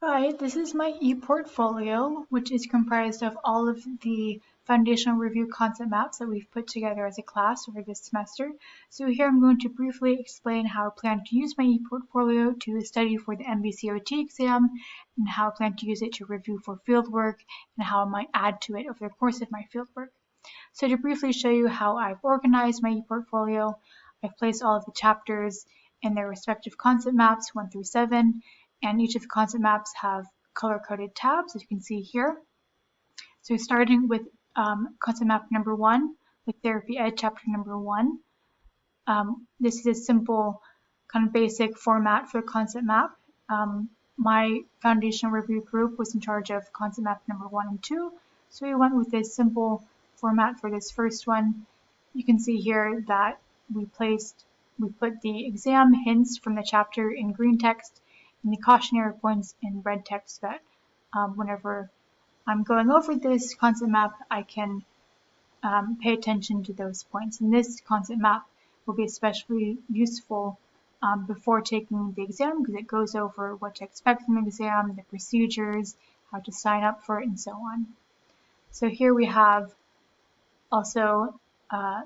Hi, this is my e-portfolio, which is comprised of all of the foundational review concept maps that we've put together as a class over this semester. So here I'm going to briefly explain how I plan to use my e-portfolio to study for the MBCOT exam, and how I plan to use it to review for fieldwork, and how I might add to it over the course of my fieldwork. So to briefly show you how I've organized my e-portfolio, I've placed all of the chapters in their respective concept maps 1 through 7, and each of the concept maps have color-coded tabs, as you can see here. So starting with concept map number 1, with Therapy Ed chapter number 1. This is a simple kind of basic format for a concept map. My foundational review group was in charge of concept map number 1 and 2, so we went with this simple format for this first one. You can see here that we put the exam hints from the chapter in green text and the cautionary points in red text, that whenever I'm going over this concept map, I can pay attention to those points. And this concept map will be especially useful before taking the exam, because it goes over what to expect from the exam, the procedures, how to sign up for it, and so on. So here we have also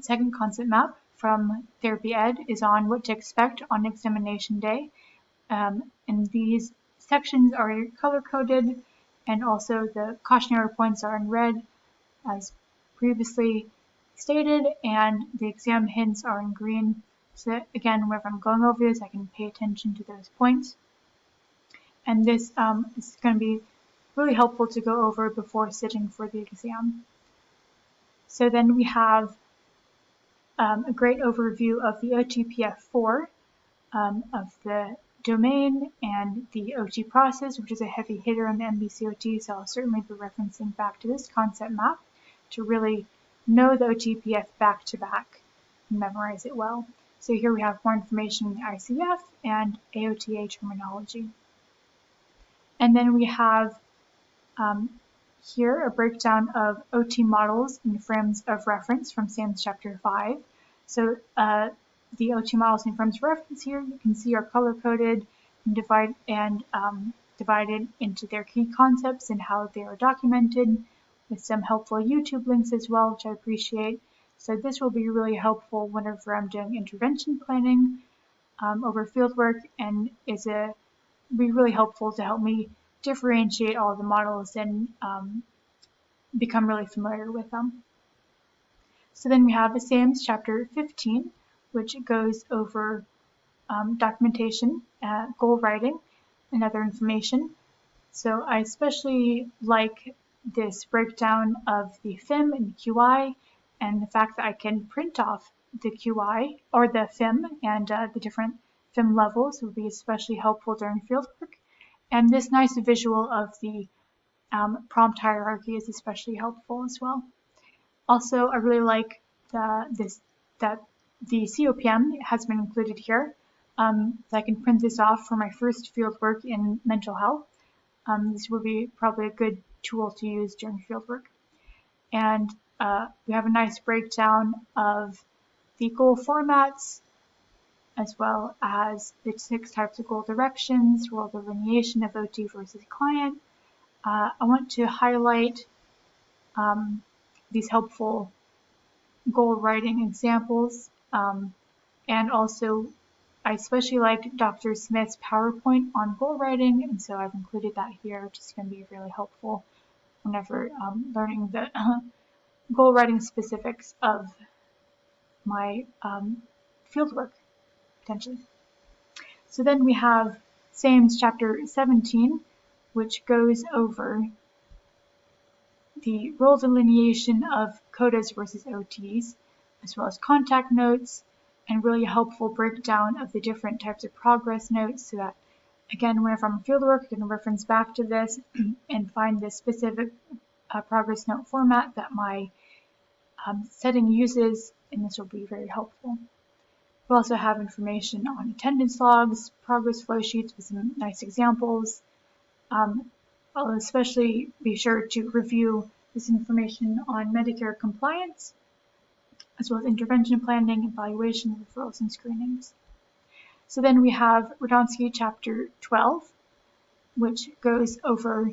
second concept map from Therapy Ed is on what to expect on examination day. And these sections are color-coded, and also the cautionary points are in red as previously stated, and the exam hints are in green. So that, again, whenever I'm going over this, I can pay attention to those points. And this is going to be really helpful to go over before sitting for the exam. So then we have a great overview of the OTPF4, of the domain and the OT process, which is a heavy hitter on the MBCOT, so I'll certainly be referencing back to this concept map to really know the OTPF back to back and memorize it well. So here we have more information on the ICF and AOTA terminology. And then we have here a breakdown of OT models and frames of reference from SAMS chapter 5. So the OT models and frames of reference here, you can see, are color-coded and divided into their key concepts and how they are documented, with some helpful YouTube links as well, which I appreciate. So this will be really helpful whenever I'm doing intervention planning over fieldwork, and be really helpful to help me differentiate all the models and become really familiar with them. So then we have SAMS chapter 15, which goes over documentation, goal writing, and other information. So I especially like this breakdown of the FIM and QI, and the fact that I can print off the QI or the FIM and the different FIM levels will be especially helpful during fieldwork. And this nice visual of the prompt hierarchy is especially helpful as well. Also, I really like that the COPM has been included here. So I can print this off for my first fieldwork in mental health. This will be probably a good tool to use during fieldwork. And we have a nice breakdown of the goal formats, as well as the 6 types of goal directions, role delineation of OT versus client. I want to highlight these helpful goal writing examples, and also I especially liked Dr. Smith's PowerPoint on goal writing, and so I've included that here, which is going to be really helpful whenever learning the goal writing specifics of my fieldwork, potentially. So then we have SAMS chapter 17, which goes over the role delineation of CODAs versus OTs, as well as contact notes, and really helpful breakdown of the different types of progress notes, so that, again, whenever I'm fieldwork, I can reference back to this and find the specific progress note format that my setting uses, and this will be very helpful. We also have information on attendance logs, progress flow sheets with some nice examples. I'll especially be sure to review this information on Medicare compliance, as well as intervention planning, evaluation, referrals, and screenings. So then we have Radomski chapter 12, which goes over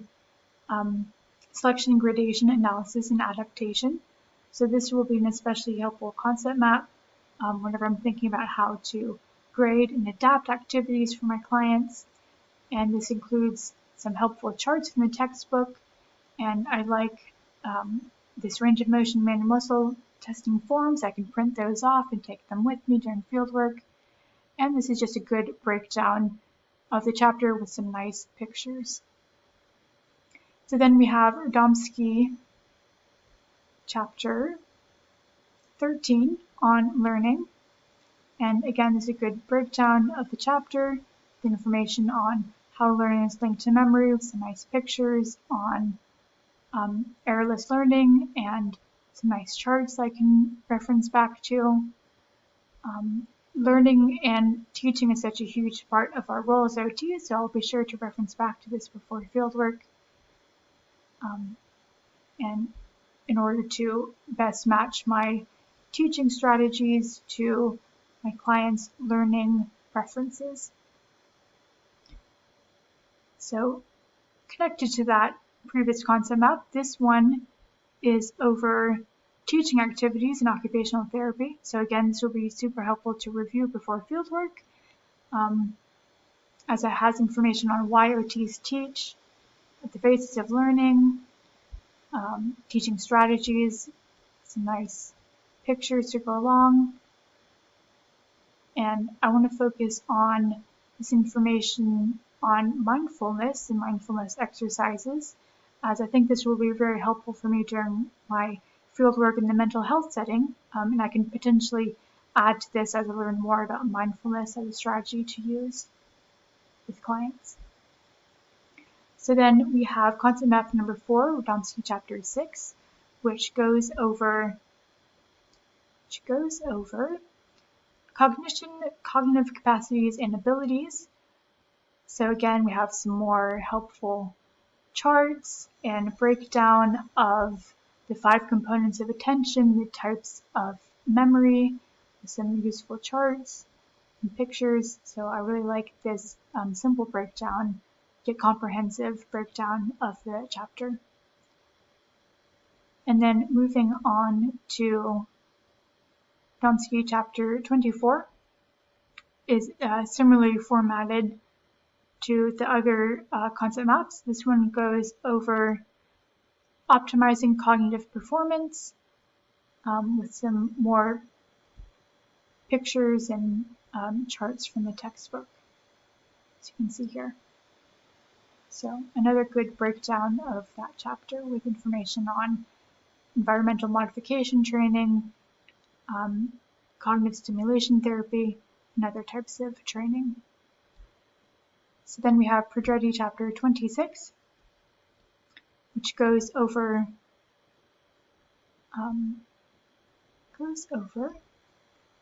selection, gradation, analysis, and adaptation. So this will be an especially helpful concept map whenever I'm thinking about how to grade and adapt activities for my clients. And this includes some helpful charts from the textbook. And I like this range of motion manual muscle testing forms. I can print those off and take them with me during fieldwork. And this is just a good breakdown of the chapter with some nice pictures. So then we have Radomski chapter 13 on learning. And again, this is a good breakdown of the chapter, the information on how learning is linked to memory with some nice pictures on errorless learning and some nice charts I can reference back to. Learning and teaching is such a huge part of our role as OTs, so I'll be sure to reference back to this before fieldwork. And in order to best match my teaching strategies to my clients' learning preferences. So connected to that previous concept map, this one is over teaching activities in occupational therapy. So again, this will be super helpful to review before fieldwork, as it has information on why OTs teach, at the basis of learning, teaching strategies, some nice pictures to go along. And I want to focus on this information on mindfulness and mindfulness exercises, as I think this will be very helpful for me during my fieldwork in the mental health setting, and I can potentially add to this as I learn more about mindfulness as a strategy to use with clients. So then we have concept map number 4, Radomski chapter 6, which goes over cognition, cognitive capacities, and abilities. So again, we have some more helpful charts and a breakdown of the 5 components of attention, the types of memory, some useful charts and pictures. So I really like this simple breakdown, yet comprehensive breakdown of the chapter. And then moving on to Radomski chapter 24 is similarly formatted to the other concept maps. This one goes over optimizing cognitive performance with some more pictures and charts from the textbook, as you can see here. So another good breakdown of that chapter with information on environmental modification training, cognitive stimulation therapy, and other types of training. So then we have Pedretti chapter 26, which goes over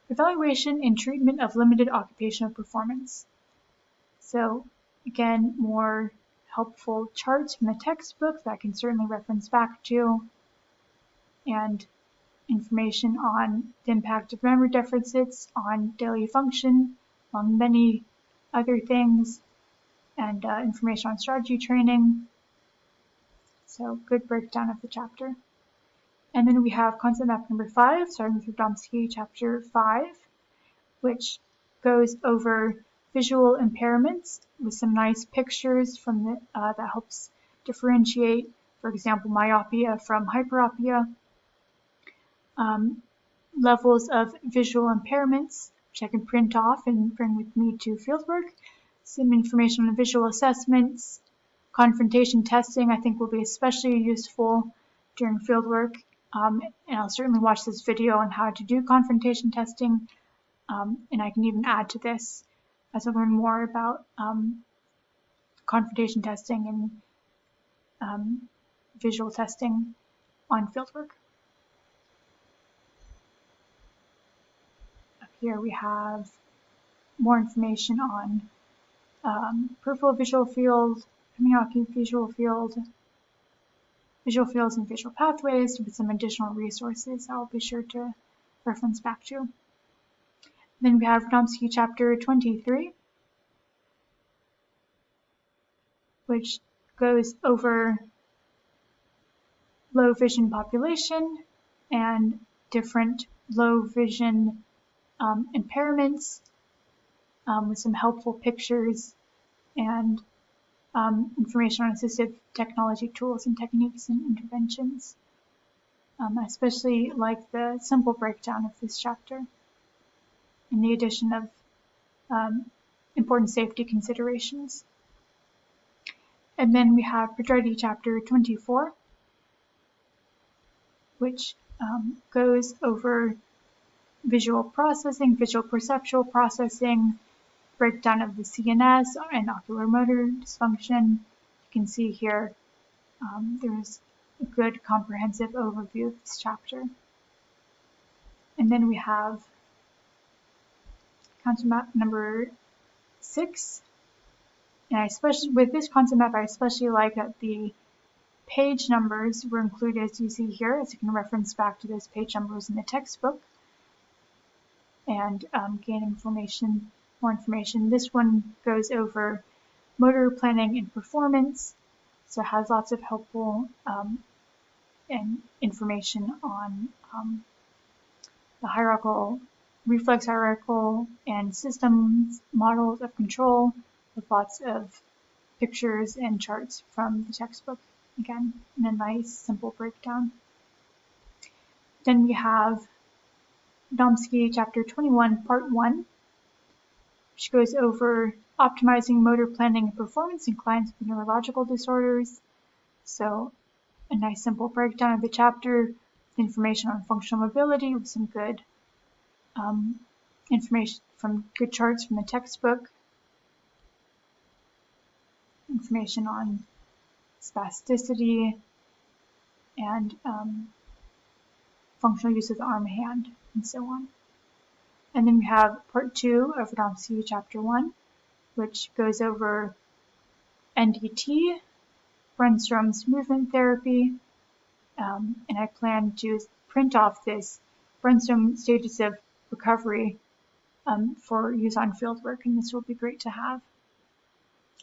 evaluation and treatment of limited occupational performance. So again, more helpful charts from the textbook that I can certainly reference back to, and information on the impact of memory deficits on daily function, among many other things, and information on strategy training. So good breakdown of the chapter. And then we have concept map number 5, starting with Radomski chapter 5, which goes over visual impairments with some nice pictures from the, that helps differentiate, for example, myopia from hyperopia, levels of visual impairments, which I can print off and bring with me to fieldwork, some information on visual assessments, confrontation testing I think will be especially useful during fieldwork, and I'll certainly watch this video on how to do confrontation testing, and I can even add to this as I learn more about confrontation testing and visual testing on fieldwork. Up here we have more information on peripheral visual field, hemiacular visual field, visual fields and visual pathways, with some additional resources I'll be sure to reference back to. Then we have Radomski chapter 23, which goes over low vision population and different low vision impairments with some helpful pictures and information on assistive technology tools and techniques and interventions. I especially like the simple breakdown of this chapter and the addition of important safety considerations. And then we have Gradation Chapter 24, which goes over visual processing, visual perceptual processing, breakdown of the CNS and ocular motor dysfunction. You can see here there's a good comprehensive overview of this chapter. And then we have concept map number 6. And I especially, with this concept map, I especially like that the page numbers were included, as you see here, as you can reference back to those page numbers in the textbook and gain more information. This one goes over motor planning and performance, so it has lots of helpful and information on the hierarchical, reflex hierarchical, and systems models of control, with lots of pictures and charts from the textbook, again, in a nice, simple breakdown. Then we have Adaptation Chapter 21, Part 1, which goes over optimizing motor planning and performance in clients with neurological disorders. So a nice simple breakdown of the chapter with information on functional mobility with some good information from good charts from the textbook, information on spasticity and functional use of the arm and hand, and so on. And then we have Part 2 of Adaptation Chapter 1, which goes over NDT, Brunstrom's movement therapy, and I plan to print off this Brunstrom stages of recovery for use on fieldwork, and this will be great to have.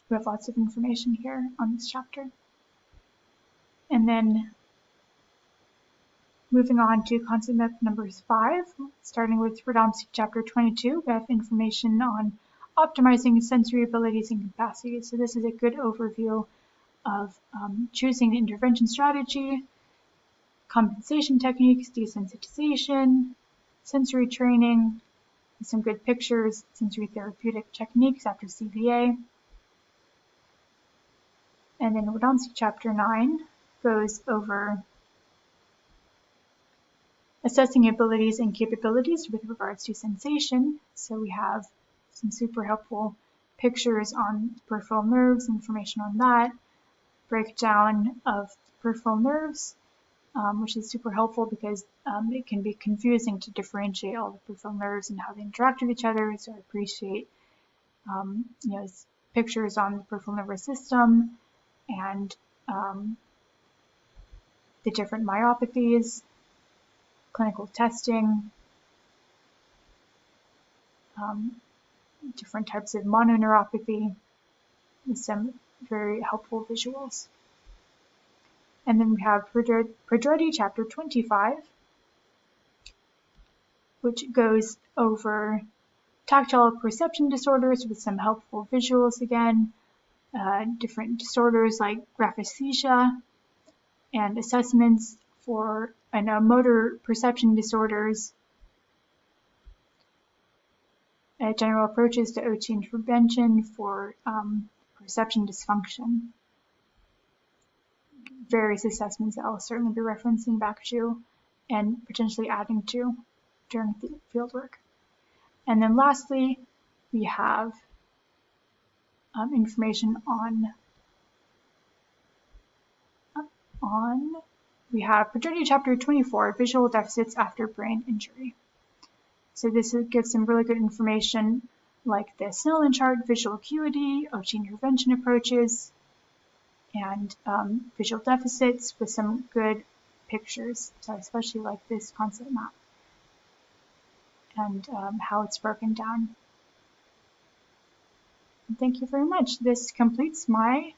We have lots of information here on this chapter. And then moving on to concept map number 5, starting with Adaptation Chapter 22, we have information on optimizing sensory abilities and capacities. So this is a good overview of choosing the intervention strategy, compensation techniques, desensitization, sensory training, some good pictures, sensory therapeutic techniques after CVA. And then Adaptation Chapter 9 goes over assessing abilities and capabilities with regards to sensation. So we have some super helpful pictures on peripheral nerves, information on that, breakdown of peripheral nerves, which is super helpful because it can be confusing to differentiate all the peripheral nerves and how they interact with each other. So I appreciate pictures on the peripheral nervous system and the different myopathies, clinical testing, different types of mononeuropathy, with some very helpful visuals. And then we have Gradation Chapter 25, which goes over tactile perception disorders with some helpful visuals again, different disorders like graphesthesia, and assessments for motor perception disorders, general approaches to OT intervention for perception dysfunction. Various assessments that I'll certainly be referencing back to and potentially adding to during the fieldwork. And then lastly, we have information we have Gradation Chapter 24, Visual Deficits After Brain Injury. So this gives some really good information like the Snellen chart, visual acuity, OT intervention approaches, and visual deficits with some good pictures. So I especially like this concept map and how it's broken down. And thank you very much. This completes my